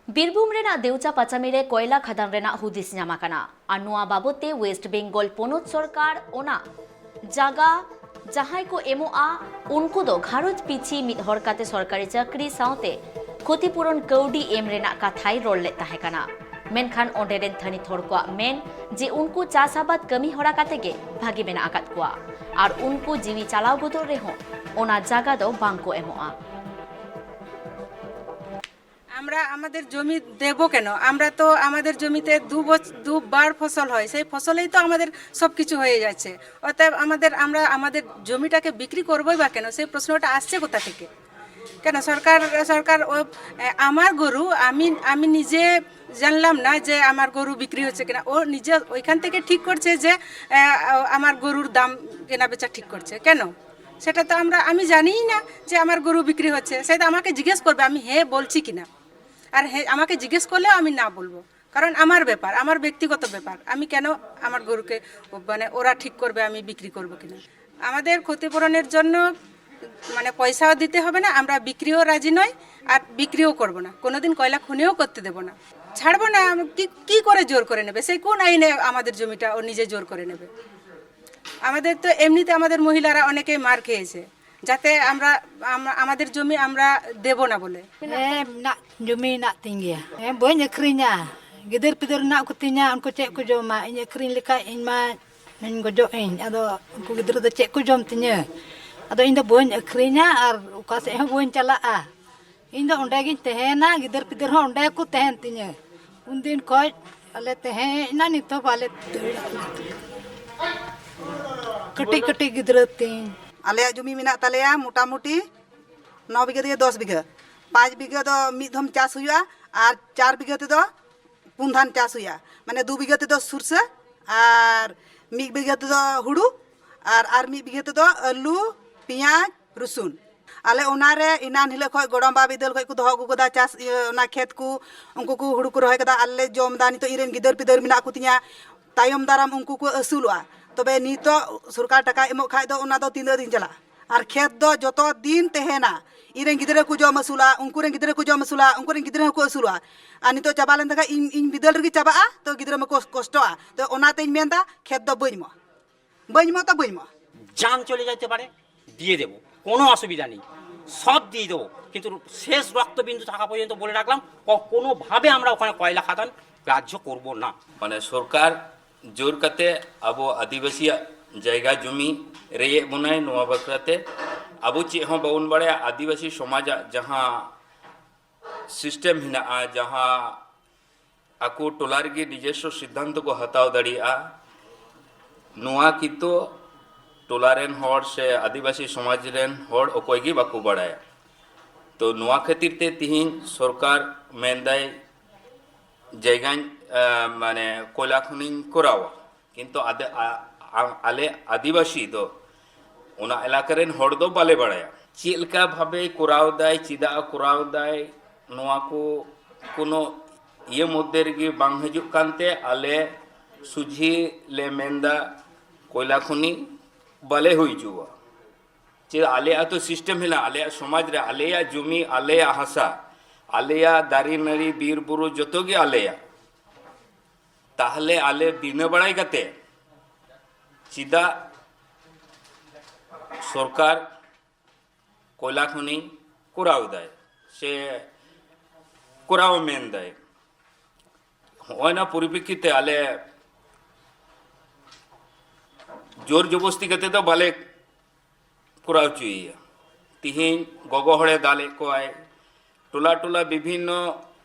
ᱵᱤᱨᱵᱷᱩᱢ ᱨᱮᱱᱟᱜ ᱫᱮᱣᱪᱟ ᱯᱟᱪᱟᱢᱤ ᱨᱮ ᱠᱚᱭᱞᱟ ᱠᱷᱟᱫᱟᱱ ᱨᱮᱱᱟᱜ ᱦᱩᱫᱤᱥ ᱧᱟᱢ ᱟᱠᱟᱱᱟ ᱟᱨ ᱱᱚᱣᱟ ᱵᱟᱵᱚᱫ ᱛᱮ ᱳᱭᱮᱥᱴ ᱵᱮᱝᱜᱚᱞ ᱯᱚᱱᱚᱛ ᱥᱚᱨᱠᱟর ᱚᱱᱟ ᱡᱟᱜᱟ ᱡᱟᱦᱟᱸᱭ ᱠᱚ ᱮᱢᱚᱜᱼᱟ ᱩᱱᱠᱩ ᱫᱚ ᱜᱷᱟᱨᱚᱸᱡᱽ ᱯᱤᱪᱷᱤ ᱢᱤᱫ ᱦᱚᱲ ᱠᱟᱛᱮ ᱥᱚᱨᱠᱟরি ᱪᱟᱹᱠᱨᱤ ᱥᱟᱶᱛᱮ ᱠᱷᱚᱛᱤᱯᱩᱨᱚᱱ ᱠᱟᱹᱣᱰᱤ ᱮᱢ ᱨᱮᱱᱟᱜ ᱠᱟᱛᱷᱟᱭ ᱨᱚᱲ ᱞᱮᱫ ᱛᱟᱦᱮᱸ ᱠᱟᱱᱟ। ᱢᱮᱱᱠᱷᱟᱱ ᱚᱸᱰᱮ ᱨᱮᱱ ᱛᱷᱟᱹᱱᱤᱛ ᱦᱚᱲ ᱠᱚᱣᱟᱜ ᱢᱮᱱ ᱡᱮ ᱩᱱᱠᱩ ᱪᱟᱥ ᱟᱵᱟᱫ ᱠᱟᱹᱢᱤ ᱦᱚᱨᱟ ᱠᱟᱛᱮ ᱜᱮ ᱵᱷᱟᱜᱮ ᱢᱮᱱᱟᱜ ᱟᱠᱟᱫ ᱠᱚᱣᱟ ᱟᱨ ᱩᱱᱠᱩ ᱡᱤᱣᱤ ᱪᱟᱞᱟᱣ ᱜᱚᱫᱚᱜ ᱨᱮᱦᱚᱸ ᱚᱱᱟ ᱡᱟᱜᱟ ᱫᱚ বাংক এমোয়া। আমরা আমাদের জমি দেব কেন? আমরা তো আমাদের জমিতে দুবার ফসল হয়, সেই ফসলেই তো আমাদের সব কিছু হয়ে যাচ্ছে। অতএব আমরা আমাদের জমিটাকে বিক্রি করবোই বা কেন, সেই প্রশ্নটা আসছে কোথা থেকে? কেন সরকার সরকার আমার গরু আমি নিজে জানলাম না যে আমার গরু বিক্রি হচ্ছে কিনা। ও নিজে ওইখান থেকে ঠিক করছে যে আমার গরুর দাম কেনা বেচা ঠিক করছে। কেন সেটা তো আমি জানিই না যে আমার গরু বিক্রি হচ্ছে। সেটা আমাকে জিজ্ঞেস করবে, আমি হ্যাঁ বলছি কিনা। আর হ্যাঁ আমাকে জিজ্ঞেস করলেও আমি না বলবো, কারণ আমার ব্যাপার, আমার ব্যক্তিগত ব্যাপার। আমি কেন আমার গরুকে মানে ওরা ঠিক করবে আমি বিক্রি করবো কিনা। আমাদের ক্ষতিপূরণের জন্য মানে পয়সাও দিতে হবে না, আমরা বিক্রিও রাজি নই আর বিক্রিও করব না, কোনোদিন কয়লা খনিও করতে দেব না, ছাড়বো না। কি করে জোর করে নেবে? সেই কোন আইনে আমাদের জমিটা ও নিজে জোর করে নেবে? আমাদের তো এমনিতে আমাদের মহিলারা অনেকেই মার খেয়েছে যাতে আমাদের জমি আমরা দেব না বলে। nak jumi nak tinggi boy nyekrinya gider pider nak kutinya unku cek ku joma inya kring leka in ma nin gojoin ado unku gider do cek ku jom tinya ado inda boy nyekrinya ar ukase ha boy chalaa inda onde gin tehena gider pider ho onde ku tehen tinya undin koy ale tehen ina nito bale kati kati gider tin Alia जमी मेना तालेया मोटामुटी 9 बीघा दिए 10 बीघा 5 बीघा तो मिद धम चाष हुआ और 4 बीघा ते दो पुन धान चाष हुआ माने 2 बीघा ते दो सुरसा और 1 बीघा ते दो हुड़ू और 1 बीघा ते दो आलू पियाज रसुन आले ओनारे इनान हिले खय गड़म बाबी दल खय को दहो गुगदा चाष ओना खेत को उनको को हुड़ू को रहे कदा आले जम दानी तो इरेन गिदर पिदर मिना को तिया तायम दाराम उनको को असुलवा तबे नितो सरकार टाका एमो खाय दो ओना दो 3 दिन चला और खेत दो जतो दिन तेहेना इरेन गिदरे को जम असुला उनको रेन गिदरे को जम असुला उनको रेन गिदरे को असुला आ नितो चाबा लेन तका इन बिदल रगी चाबा तो गिदरे मको कष्टआ तो ओनाते इन मेनदा खेत दो बइमो तो बइमो जान चले जाते पारे दिए देव कोनो असुविधा नहीं सब দিয়ে দেবো কিন্তু শেষ রক্তবিন্দু থাকা পর্যন্ত বলে রাখলাম কোনোভাবে আমরা ওখানে কয়লা খাদান গ্রাহ্য করব না। মানে সরকার জোর কাতে আবো আদিবাসী জায়গা জমি রেয়ে বনায় নোয়া বাকরাতে আবো চে হ্যাঁ বাউন বাড়ে আদিবাসী সমাজ যাহা সিস্টেম হিনা যাহা আকো টোলার গে নিজস্ব সিদ্ধান্ত কো হাতাও দাঁড়িয়া নোয়া কিন্তু टोलारेन हर से आदिवासी समाज रेन हर अकोयगी बाको बाड़ाया तो नुआ खातिर ते तिहिन सरकार मेनदाय जायगा माने कोयला खनि करावा किंतु आले आदिवासी दो ओना एलाका रेन हर दो बाले बाड़ाया चेलका भावे कराव दाय चिदा कराव दाय नुआ को कोनो ये मध्य रेगे बांग हजु कानते आले सुझी ले मेनदा कोयला खनि बाले हुई जुआ चे आलिया तो सिस्टम है ना आलिया समाज रे आलिया जुमी आलिया हसा आलिया दारी नारी बीर बुरु जतो गे आलिया ताहले आले दिन बड़ाई कते चिदा सरकार कोयला खनि कराव दाय से कराव मेन दाय होना परिप्रेक्षिते आले जोर जबस्ती करते तो बाले कराव चाहिए तिहिन गगो हड़े दाले को आए टोला टोला विभिन्न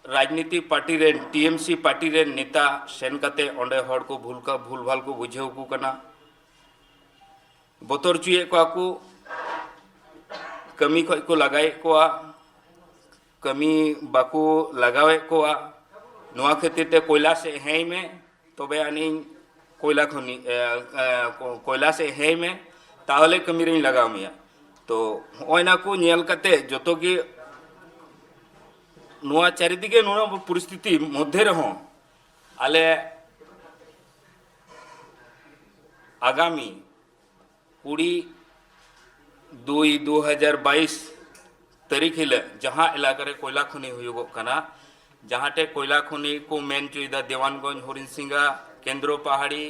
राजनीतिक पार्टी रे टीएमसी पार्टी रे नेता सेन कते ओंडे हड़ को भूल भाल को बुझेव को कना बतर चुए को कमी खय को लगाए को कमी बाको लगावे को नुआ खातिर ते कोयला से है में तबे आनी कोयला खनि कोयला से है में ताहले कमी रे लगाव मिया तो ओइना को नेल कते जतो की नुआ चारिदिके नुना परिस्थिति मध्य रहो आले आगामी 20/2/2022 तारीख हिले जहाँ इलाका रे कोयला खनि हुयुगो कना जहाँटे कोयला खनि को मेन चुदा देवानगंज हरिसिंगा केंद्र पहाड़ी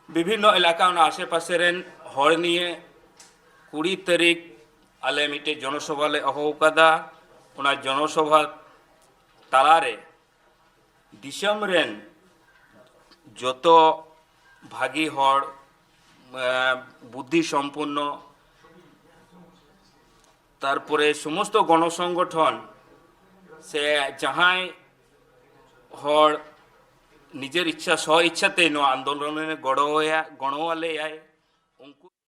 विभिन्न इलाका आशे पासे रेन हर निये 20 तारीख आले मिटे जनसभा ले अहोकादा उना जनसभा तालारे दिसम रेन जतो भागी हर बुद्धि सम्पन्न तारपरे समस्त गणसंगठन से जहां हर निजेर इच्छा स्व इच्छाते आंदोलन गणवाले